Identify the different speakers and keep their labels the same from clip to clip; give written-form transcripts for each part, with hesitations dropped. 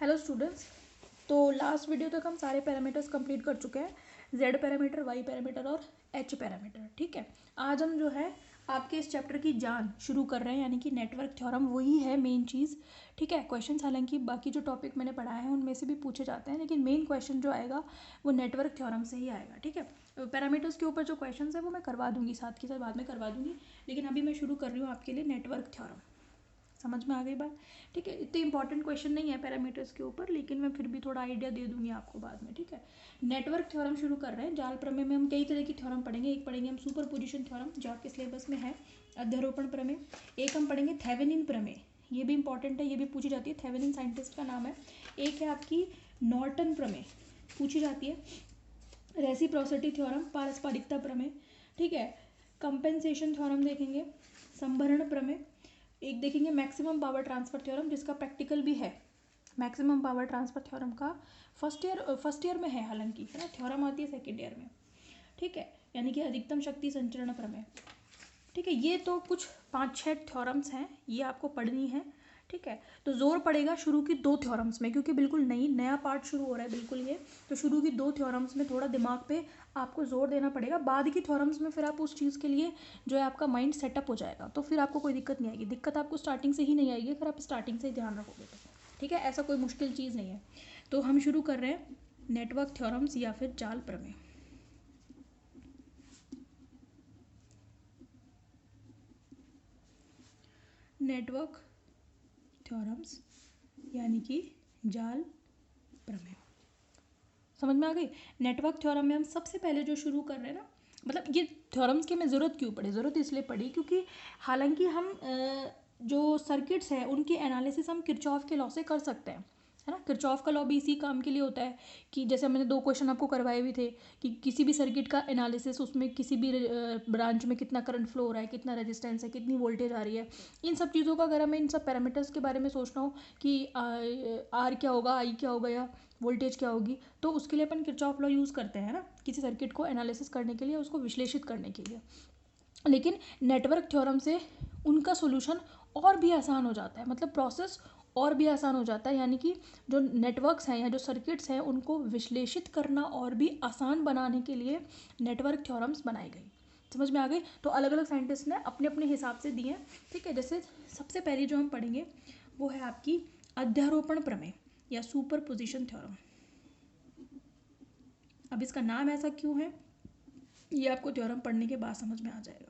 Speaker 1: Hello students. तो last video तक हम सारे पैरामीटर्स कंप्लीट कर चुके हैं, जेड पैरामीटर, वाई पैरामीटर और एच पैरामीटर। ठीक है, आज हम जो है आपके इस चैप्टर की जान शुरू कर रहे हैं, यानी कि नेटवर्क थ्योरम वही है मेन चीज़। ठीक है, क्वेश्चंस हालांकि बाकी जो टॉपिक मैंने पढ़ाए हैं उनमें से भी पूछे जाते हैं, लेकिन मेन क्वेश्चन जो आएगा वो नेटवर्क थ्योरम से ही आएगा। ठीक है, पैरामीटर्स के ऊपर जो क्वेश्चन है वो मैं करवा दूंगी, साथ के साथ बाद में करवा दूंगी, लेकिन अभी मैं शुरू कर रही हूँ आपके लिए नेटवर्क थ्योरम। समझ में आ गई बात? ठीक है, इतने इंपॉर्टेंट क्वेश्चन नहीं है पैरामीटर्स के ऊपर, लेकिन मैं फिर भी थोड़ा आइडिया दे दूंगी आपको बाद में। ठीक है, नेटवर्क थ्योरम शुरू कर रहे हैं। जाल प्रमेय में हम कई तरह की थ्योरम पढ़ेंगे। एक पढ़ेंगे हम सुपर पोजिशन थ्योरम, जो आपके सिलेबस में है, अध्यारोपण प्रमेय। एक हम पढ़ेंगे थेवेनिन प्रमेय, ये भी इंपॉर्टेंट है, ये भी पूछी जाती है, थेवेनिन साइंटिस्ट का नाम है। एक है आपकी नॉर्टन प्रमेय, पूछी जाती है। रेसिप्रोसिटी थ्योरम, पारस्परिकता प्रमेय। ठीक है, कंपेंसेशन थ्योरम देखेंगे, संभरण प्रमेय। एक देखेंगे मैक्सिमम पावर ट्रांसफर थ्योरम, जिसका प्रैक्टिकल भी है। मैक्सिमम पावर ट्रांसफर थ्योरम का फर्स्ट ईयर में है, हालांकि है ना, थ्योरम आती है सेकेंड ईयर में। ठीक है, यानी कि अधिकतम शक्ति संचरण प्रमेय। ठीक है, ये तो कुछ 5-6 थ्योरम्स हैं, ये आपको पढ़नी है। ठीक है, तो जोर पड़ेगा शुरू की 2 थ्योरम्स में, क्योंकि बिल्कुल नया पार्ट शुरू हो रहा है बिल्कुल ये। तो शुरू की 2 थ्योरम्स में थोड़ा दिमाग पे आपको जोर देना पड़ेगा। बाद की थ्योरम्स में फिर आप उस चीज़ के लिए जो है आपका माइंड सेटअप हो जाएगा, तो फिर आपको कोई दिक्कत नहीं आएगी। दिक्कत आपको स्टार्टिंग से ही नहीं आएगी अगर आप स्टार्टिंग से ही ध्यान रखोगे तो। ठीक है, ऐसा कोई मुश्किल चीज़ नहीं है। तो हम शुरू कर रहे हैं नेटवर्क थ्योरम्स या फिर जाल प्रमेय। नेटवर्क थ्योरम्स यानी कि जाल प्रमेय, समझ में आ गई? नेटवर्क थ्योरम में हम सबसे पहले जो शुरू कर रहे हैं ना, मतलब ये थ्योरम्स की हमें ज़रूरत क्यों पड़ी? ज़रूरत इसलिए पड़ी क्योंकि हालांकि हम जो सर्किट्स हैं उनकी एनालिसिस हम किरचॉफ के लॉ से कर सकते हैं, है ना। किरचॉफ का लॉ भी इसी काम के लिए होता है कि जैसे मैंने 2 क्वेश्चन आपको करवाए भी थे कि किसी भी सर्किट का एनालिसिस, उसमें किसी भी ब्रांच में कितना करंट फ्लो हो रहा है, कितना रेजिस्टेंस है, कितनी वोल्टेज आ रही है, इन सब चीज़ों का अगर हमें इन सब पैरामीटर्स के बारे में सोचना हो कि आर क्या होगा, आई क्या होगा, या वोल्टेज क्या होगी, तो उसके लिए अपन किरचॉफ लॉ यूज़ करते हैं ना, किसी सर्किट को एनालिसिस करने के लिए, उसको विश्लेषित करने के लिए। लेकिन नेटवर्क थ्योरम से उनका सोल्यूशन और भी आसान हो जाता है, मतलब प्रोसेस और भी आसान हो जाता है, यानी कि जो नेटवर्क्स हैं या जो सर्किट्स हैं उनको विश्लेषित करना और भी आसान बनाने के लिए नेटवर्क थ्योरम्स बनाई गई। समझ में आ गई? तो अलग अलग साइंटिस्ट ने अपने अपने हिसाब से दिए। ठीक है, जैसे सबसे पहले जो हम पढ़ेंगे वो है आपकी अध्यारोपण प्रमेय या सुपर पोजिशन थ्योरम। अब इसका नाम ऐसा क्यों है ये आपको थ्योरम पढ़ने के बाद समझ में आ जाएगा।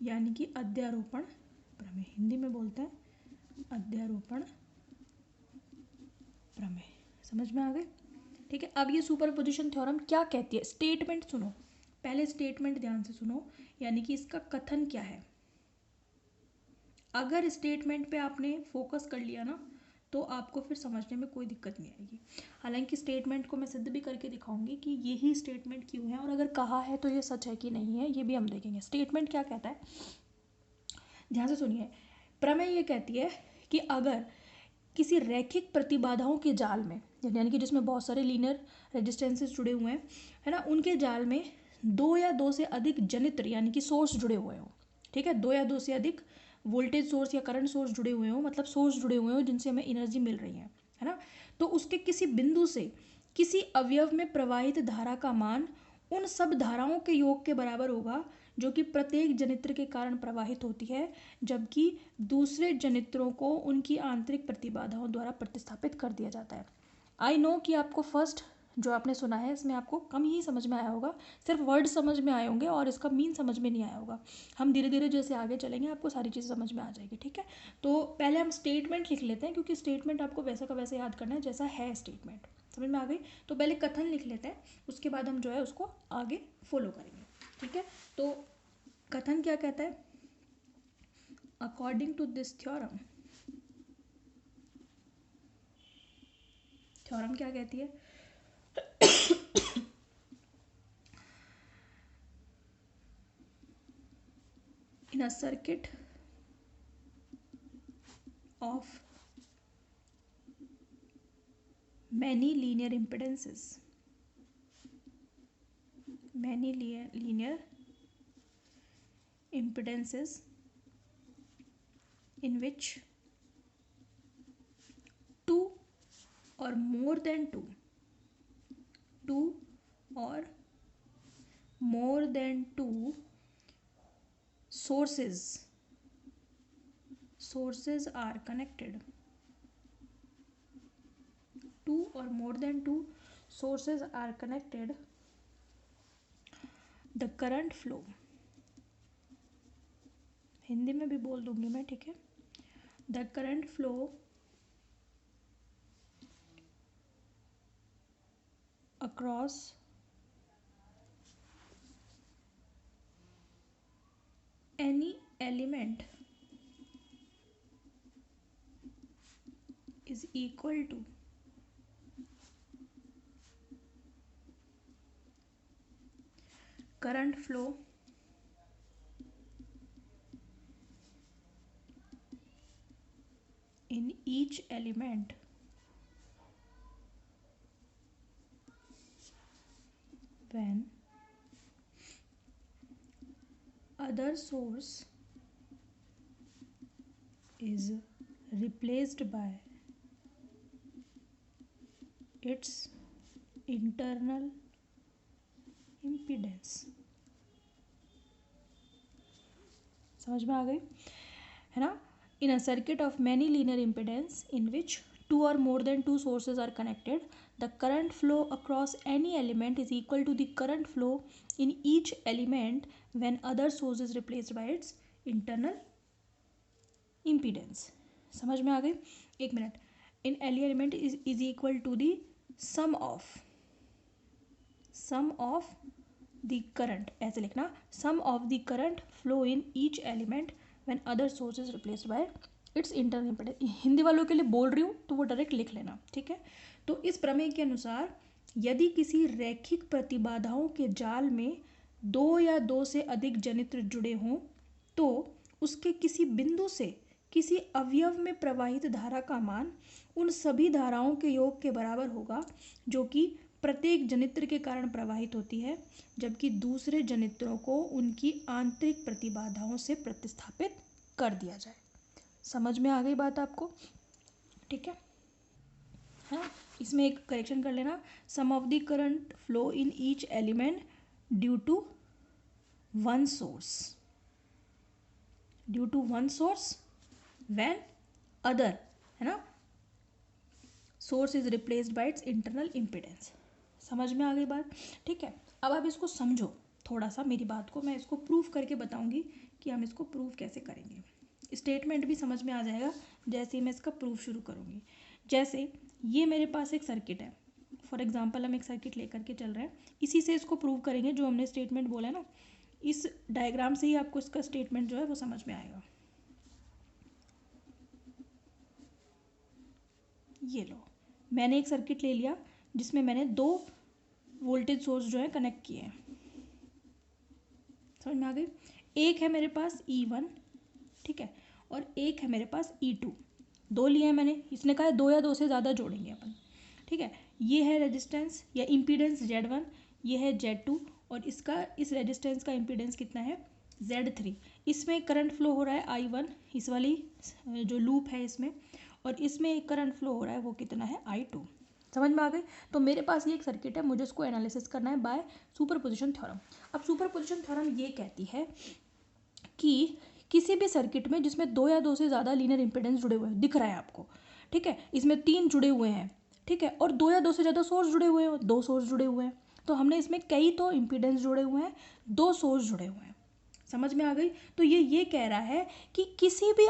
Speaker 1: यानी कि अध्यारोपण प्रमेय, हिंदी में बोलते हैं अध्यारोपण प्रमेय। समझ में आ गए? ठीक है, अब ये सुपरपोजिशन थ्योरम क्या कहती है? स्टेटमेंट सुनो, पहले स्टेटमेंट ध्यान से सुनो, यानी कि इसका कथन क्या है। अगर स्टेटमेंट पे आपने फोकस कर लिया ना तो आपको फिर समझने में कोई दिक्कत नहीं आएगी। हालांकि स्टेटमेंट को मैं सिद्ध भी करके दिखाऊंगी कि यही स्टेटमेंट क्यों है, और अगर कहा है तो ये सच है कि नहीं है, ये भी हम देखेंगे। स्टेटमेंट क्या कहता है, ध्यान से सुनिए। प्रमेय ये कहती है कि अगर किसी रैखिक प्रतिबाधाओं के जाल में, यानी कि जिसमें बहुत सारे लीनियर रेजिस्टेंसेस जुड़े हुए हैं, है ना, उनके जाल में 2 या 2 से अधिक जनित्र यानी कि सोर्स जुड़े हुए हों। ठीक है, 2 या 2 से अधिक वोल्टेज सोर्स या करंट सोर्स जुड़े हुए हों, मतलब सोर्स जुड़े हुए हों जिनसे हमें एनर्जी मिल रही है ना, तो उसके किसी बिंदु से किसी अवयव में प्रवाहित धारा का मान उन सब धाराओं के योग के बराबर होगा जो कि प्रत्येक जनित्र के कारण प्रवाहित होती है, जबकि दूसरे जनित्रों को उनकी आंतरिक प्रतिबाधाओं द्वारा प्रतिस्थापित कर दिया जाता है। आई नो कि आपको फर्स्ट जो आपने सुना है इसमें आपको कम ही समझ में आया होगा, सिर्फ वर्ड समझ में आए होंगे और इसका मीन समझ में नहीं आया होगा। हम धीरे धीरे जैसे आगे चलेंगे आपको सारी चीज़ें समझ में आ जाएगी। ठीक है, तो पहले हम स्टेटमेंट लिख लेते हैं, क्योंकि स्टेटमेंट आपको वैसा का वैसे याद करना है जैसा है स्टेटमेंट। समझ में आ गई? तो पहले कथन लिख लेते हैं, उसके बाद हम जो है उसको आगे फॉलो करेंगे। ठीक है, तो कथन क्या कहता है? According to this theorem, theorem क्या कहती है? In a circuit of many linear impedances, many linear impedances in which two or more than two or more than two sources are connected. Two or more than two sources are connected, the current flow, Hindi में भी बोल दूंगी मैं, ठीक है, the current flow across any element is equal to current flow in each element when other source is replaced by its internal impedance. समझ में आ गई है ना? In a circuit of many linear impedance in which two or more than two sources are connected, the current flow across any element is equal to the current flow in each element when other source is replaced by its internal impedance. समझ में आ गई? एक minute. In any element is equal to the sum of the current, ऐसे लिखना, sum of the current flow in each element when other source is replaced by its internal impedance. Hindi वालों के लिए बोल रही हूँ तो वो डायरेक्ट लिख लेना, ठीक है. तो इस प्रमेय के अनुसार यदि किसी रैखिक प्रतिबाधाओं के जाल में दो या दो से अधिक जनित्र जुड़े हों तो उसके किसी बिंदु से किसी अवयव में प्रवाहित धारा का मान उन सभी धाराओं के योग के बराबर होगा जो कि प्रत्येक जनित्र के कारण प्रवाहित होती है, जबकि दूसरे जनित्रों को उनकी आंतरिक प्रतिबाधाओं से प्रतिस्थापित कर दिया जाए. समझ में आ गई बात आपको? ठीक है. हाँ, इसमें एक करेक्शन कर लेना. Sum of the current flow in each element due to one source when other, है ना, source is replaced by its internal impedance. समझ में आ गई बात? ठीक है. अब आप इसको समझो थोड़ा सा, मेरी बात को मैं इसको प्रूफ करके बताऊंगी कि हम इसको प्रूफ कैसे करेंगे. स्टेटमेंट भी समझ में आ जाएगा जैसे ही मैं इसका प्रूफ शुरू करूंगी. जैसे ये मेरे पास एक सर्किट है, फॉर एग्जांपल हम एक सर्किट लेकर के चल रहे हैं, इसी से इसको प्रूव करेंगे जो हमने स्टेटमेंट बोला है ना. इस डायग्राम से ही आपको इसका स्टेटमेंट जो है वो समझ में आएगा. ये लो, मैंने एक सर्किट ले लिया जिसमें मैंने दो वोल्टेज सोर्स जो है कनेक्ट किए हैं. समझ में आ गई? एक है मेरे पास E1, ठीक है, और एक है मेरे पास E2. दो लिए हैं मैंने, इसने कहा है दो या दो से ज़्यादा जोड़ेंगे अपन, ठीक है. ये है रेजिस्टेंस या इम्पीडेंस Z1, ये है Z2 और इसका इस रेजिस्टेंस का इम्पीडेंस कितना है Z3. इसमें करंट फ्लो हो रहा है I1, इस वाली जो लूप है इसमें, और इसमें एक करंट फ्लो हो रहा है वो कितना है I2. समझ में आ गई? तो मेरे पास ये एक सर्किट है, मुझे इसको एनालिसिस करना है बाय सुपरपोजिशन थ्योरम. अब सुपरपोजिशन थ्योरम ये कहती है कि किसी भी सर्किट में जिसमें दो या दो से ज़्यादा लीनियर इंपेडेंस जुड़े हुए हैं, दिख रहा है आपको, ठीक है, इसमें 3 जुड़े हुए हैं, ठीक है, और दो या दो से ज़्यादा सोर्स जुड़े हुए हैं, 2 सोर्स जुड़े हुए हैं, तो हमने इसमें कई तो इंपीडेंस जुड़े हुए हैं, 2 सोर्स जुड़े हुए हैं. समझ में आ गई? तो ये कह रहा है कि किसी भी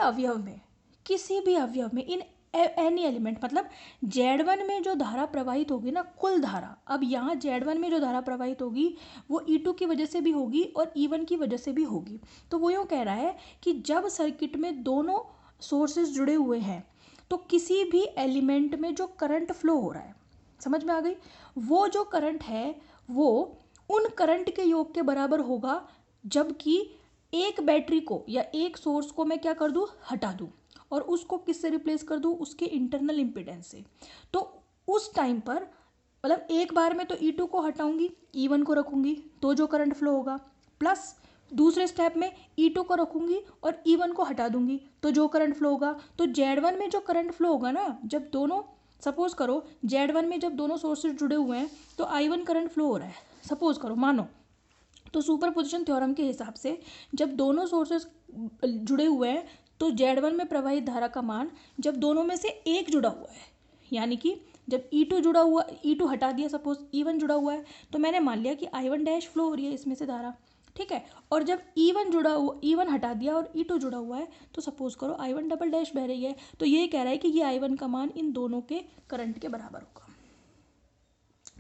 Speaker 1: अवयव में इन एनी एलिमेंट, मतलब Z1 में जो धारा प्रवाहित होगी ना, कुल धारा, अब यहाँ Z1 में जो धारा प्रवाहित होगी वो E2 की वजह से भी होगी और E1 की वजह से भी होगी. तो वो यूँ कह रहा है कि जब सर्किट में दोनों सोर्सेज जुड़े हुए हैं तो किसी भी एलिमेंट में जो करंट फ्लो हो रहा है, समझ में आ गई, वो जो करंट है वो उन करंट के योग के बराबर होगा, जबकि एक बैटरी को या एक सोर्स को मैं क्या कर दूँ, हटा दूँ, और उसको किससे रिप्लेस कर दूँ, उसके इंटरनल इम्पीडेंस से. तो उस टाइम पर मतलब एक बार में तो E2 को हटाऊंगी, E1 को रखूंगी, तो जो करंट फ्लो होगा, प्लस दूसरे स्टेप में E2 को रखूँगी और E1 को हटा दूंगी, तो जो करंट फ्लो होगा, तो Z1 में जो करंट फ्लो होगा ना, जब दोनों, सपोज करो Z1 में जब दोनों सोर्सेज जुड़े हुए हैं तो I1 करंट फ्लो हो रहा है, सपोज करो, मानो, तो सुपरपोजिशन थ्योरम के हिसाब से जब दोनों सोर्सेज जुड़े हुए हैं तो Z1 में प्रवाहित धारा का मान जब दोनों में से एक जुड़ा हुआ है, यानी कि जब E2 जुड़ा हुआ, E2 हटा दिया, सपोज E1 जुड़ा हुआ है, तो मैंने मान लिया कि I1 डैश फ्लो हो रही है इसमें से धारा, ठीक है। और जब E1 जुड़ा हुआ, E1 हटा दिया और E2 जुड़ा हुआ है, तो सपोज करो I1 डबल डैश बह रही है, तो ये कह रहा है कि ये I1 का मान इन दोनों के करंट के बराबर होगा।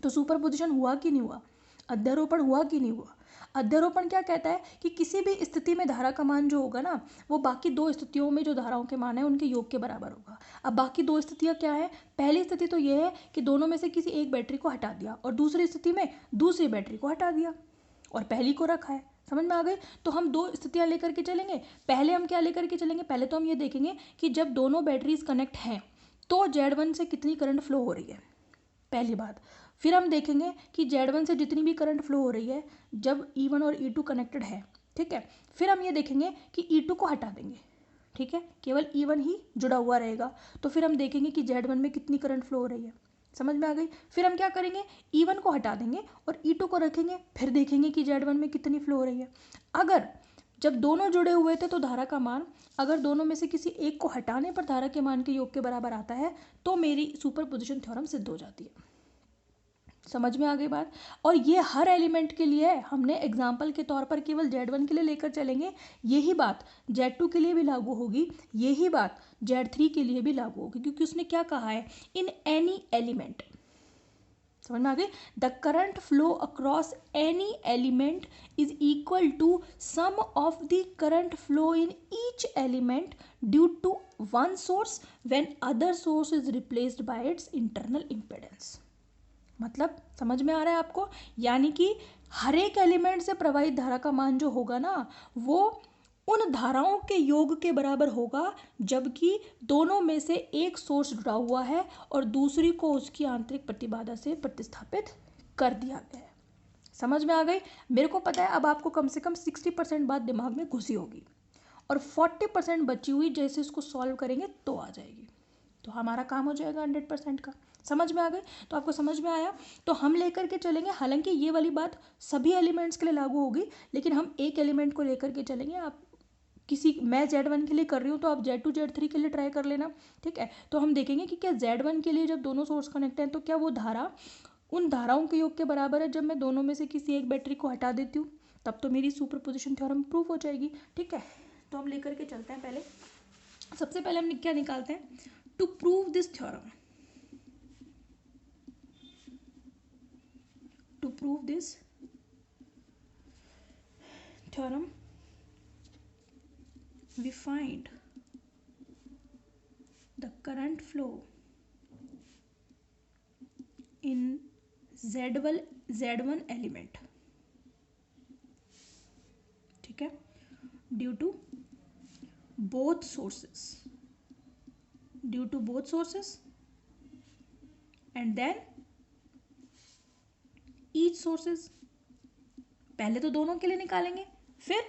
Speaker 1: तो सुपरपोजिशन हुआ कि नहीं हुआ, अध्यारोपण हुआ कि नहीं हुआ। अध्यारोपण क्या कहता है कि किसी भी स्थिति में धारा का मान जो होगा ना, वो बाकी दो स्थितियों में जो धाराओं के मान है उनके योग के बराबर होगा। अब बाकी दो स्थितियां क्या है, पहली स्थिति तो ये है कि दोनों में से किसी एक बैटरी को हटा दिया, और दूसरी स्थिति में दूसरी बैटरी को हटा दिया और पहली को रखा है। समझ में आ गई। तो हम दो स्थितियां लेकर के चलेंगे। पहले हम क्या लेकर के चलेंगे, पहले तो हम ये देखेंगे कि जब दोनों बैटरीज कनेक्ट हैं तो Z1 से कितनी करंट फ्लो हो रही है, पहली बात। फिर हम देखेंगे कि Z1 से जितनी भी करंट फ्लो हो रही है जब E1 और E2 कनेक्टेड है, ठीक है। फिर हम ये देखेंगे कि E2 को हटा देंगे, ठीक है, केवल E1 ही जुड़ा हुआ रहेगा। तो फिर हम देखेंगे कि Z1 में कितनी करंट फ्लो हो रही है। समझ में आ गई। फिर हम क्या करेंगे, E1 को हटा देंगे और E2 को रखेंगे, फिर देखेंगे कि Z1 में कितनी फ्लो हो रही है। अगर जब दोनों जुड़े हुए थे तो धारा का मान, अगर दोनों में से किसी एक को हटाने पर धारा के मान के योग के बराबर आता है, तो मेरी सुपरपोजिशन थ्योरम सिद्ध हो जाती है। समझ में आ गई बात। और ये हर एलिमेंट के लिए है, हमने एग्जाम्पल के तौर पर केवल Z1 के लिए लेकर चलेंगे, यही बात Z2 के लिए भी लागू होगी, यही बात Z3 के लिए भी लागू होगी, क्योंकि उसने क्या कहा है, इन एनी एलिमेंट। समझ में आ गई। The current flow across any element is equal to sum of the current flow in each element due to one source when other source is replaced by its internal impedance. मतलब समझ में आ रहा है आपको, यानी कि हर एक एलिमेंट से प्रवाहित धारा का मान जो होगा ना, वो उन धाराओं के योग के बराबर होगा जबकि दोनों में से एक सोर्स जुड़ा हुआ है और दूसरी को उसकी आंतरिक प्रतिबाधा से प्रतिस्थापित कर दिया गया है। समझ में आ गई। मेरे को पता है अब आपको कम से कम 60% बात दिमाग में घुसी होगी और 40% बची हुई जैसे इसको सॉल्व करेंगे तो आ जाएगी, तो हमारा काम हो जाएगा 100% का। समझ में आ गए। तो आपको समझ में आया, तो हम लेकर के चलेंगे, हालांकि ये वाली बात सभी एलिमेंट्स के लिए लागू होगी, लेकिन हम एक एलिमेंट को लेकर के चलेंगे। आप किसी, मैं Z1 के लिए कर रही हूँ तो आप Z2 Z3 के लिए ट्राई कर लेना, ठीक है। तो हम देखेंगे कि क्या Z1 के लिए जब दोनों सोर्स कनेक्ट हैं तो क्या वो धारा उन धाराओं के योग के बराबर है जब मैं दोनों में से किसी एक बैटरी को हटा देती हूँ, तब तो मेरी सुपरपोजिशन थ्योरम प्रूफ हो जाएगी, ठीक है। तो हम लेकर के चलते हैं। पहले सबसे पहले हम क्या निकालते हैं, to prove this theorem, to prove this theorem we find the current flow in Z1 element, ठीक है, due to both sources and then each sources। पहले तो दोनों के लिए निकालेंगे, फिर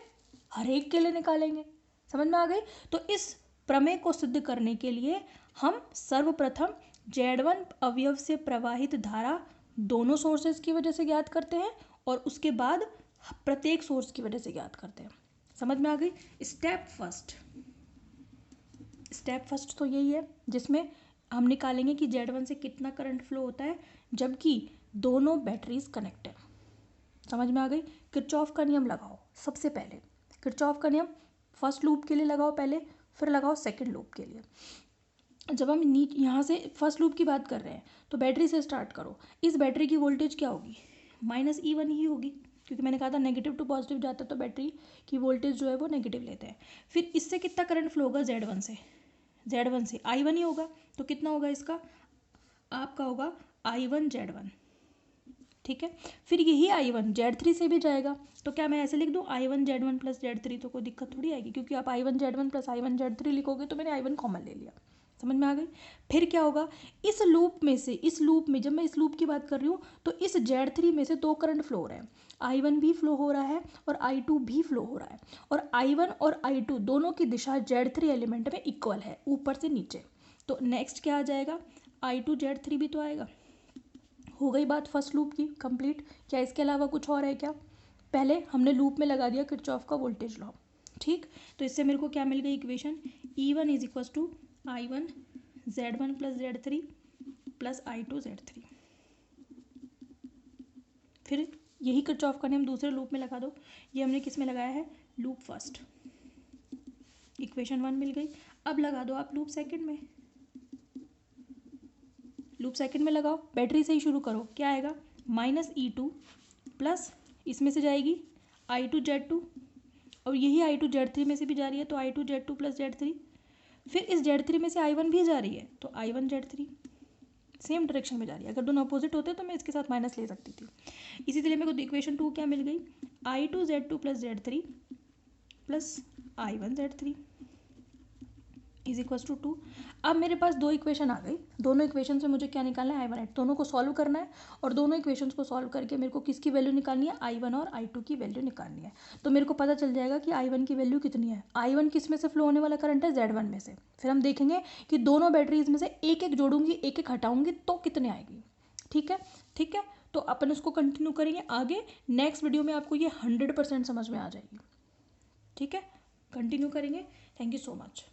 Speaker 1: हर एक के लिए निकालेंगे। समझ में आ गई। तो इस प्रमेय को सिद्ध करने के लिए हम सर्वप्रथम Z1 अवयव से प्रवाहित धारा दोनों सोर्सेज की वजह से ज्ञात करते हैं और उसके बाद प्रत्येक सोर्स की वजह से ज्ञात करते हैं। समझ में आ गई। स्टेप फर्स्ट तो यही है जिसमें हम निकालेंगे कि Z1 से कितना करंट फ्लो होता है जबकि दोनों बैटरीज कनेक्ट है। समझ में आ गई। किरचॉफ का नियम लगाओ। सबसे पहले किरचॉफ का नियम फर्स्ट लूप के लिए लगाओ पहले, फिर लगाओ सेकंड लूप के लिए। जब हम यहाँ से फर्स्ट लूप की बात कर रहे हैं तो बैटरी से स्टार्ट करो। इस बैटरी की वोल्टेज क्या होगी, -E1 ही होगी, क्योंकि मैंने कहा था नेगेटिव टू पॉजिटिव जाता है तो बैटरी की वोल्टेज जो है वो नेगेटिव लेते हैं। फिर इससे कितना करंट फ्लो होगा, Z1 से I1 ही होगा, तो कितना होगा इसका, आपका होगा I1 Z1, ठीक है। फिर यही I1 Z3 से भी जाएगा, तो क्या मैं ऐसे लिख दूँ I1 Z1 प्लस Z3, तो कोई दिक्कत थोड़ी आएगी, क्योंकि आप I1 Z1 plus I1 Z3 लिखोगे तो मैंने I1 कॉमन ले लिया। समझ में आ गई। फिर क्या होगा, इस लूप में जब मैं इस लूप की बात कर रही हूँ तो इस Z3 में से दो करंट फ्लो हो रहे हैं। I1 भी फ्लो हो रहा है और I2 भी फ्लो हो रहा है, और I1 और I2 दोनों की दिशा Z3 एलिमेंट में इक्वल है, ऊपर से नीचे। तो नेक्स्ट क्या आ जाएगा, I2 Z3 भी तो आएगा। हो गई बात फर्स्ट लूप की कंप्लीट। क्या इसके अलावा कुछ और है क्या? पहले हमने लूप में लगा दिया किरचॉफ का वोल्टेज लॉ, ठीक। तो इससे मेरे को क्या मिल गई equation, E1 is equal to I1 Z1 plus Z3 plus I2 Z3। फिर यही किरचॉफ का नियम दूसरे लूप में लगा दो। ये हमने किस में लगाया है, लूप फर्स्ट। इक्वेशन 1 मिल गई। अब लगा दो आप लूप सेकंड में। लूप सेकंड में लगाओ, बैटरी से ही शुरू करो। क्या आएगा, -E2 प्लस इसमें से जाएगी I2 Z2, और यही I2 Z3 में से भी जा रही है, तो I2 Z2 प्लस Z3। फिर इस Z3 में से I1 भी जा रही है, तो I1 Z3 सेम डायरेक्शन में जा रही है। अगर दोनों अपोजिट होते तो मैं इसके साथ माइनस ले सकती थी। इसी तरह मेरे को इक्वेशन 2 क्या मिल गई, I2 Z2 plus Z3 plus I1 Z3 is equal to 2। अब मेरे पास दो इक्वेशन आ गई। दोनों इक्वेशन से मुझे क्या निकालना है, I1 दोनों को सॉल्व करना है, और दोनों इक्वेशंस को सॉल्व करके मेरे को किसकी वैल्यू निकालनी है, I1 और I2 की वैल्यू निकालनी है। तो मेरे को पता चल जाएगा कि I1 की वैल्यू कितनी है। I1 किस में से फ्लो होने वाला करंट है, Z1 में से। फिर हम देखेंगे कि दोनों बैटरीज में से एक एक जोड़ूंगी, एक एक हटाऊंगी तो कितने आएगी। ठीक है, ठीक है। तो अपन इसको कंटिन्यू करेंगे आगे। नेक्स्ट वीडियो में आपको ये 100% समझ में आ जाएगी। ठीक है, कंटिन्यू करेंगे। Thank you so much.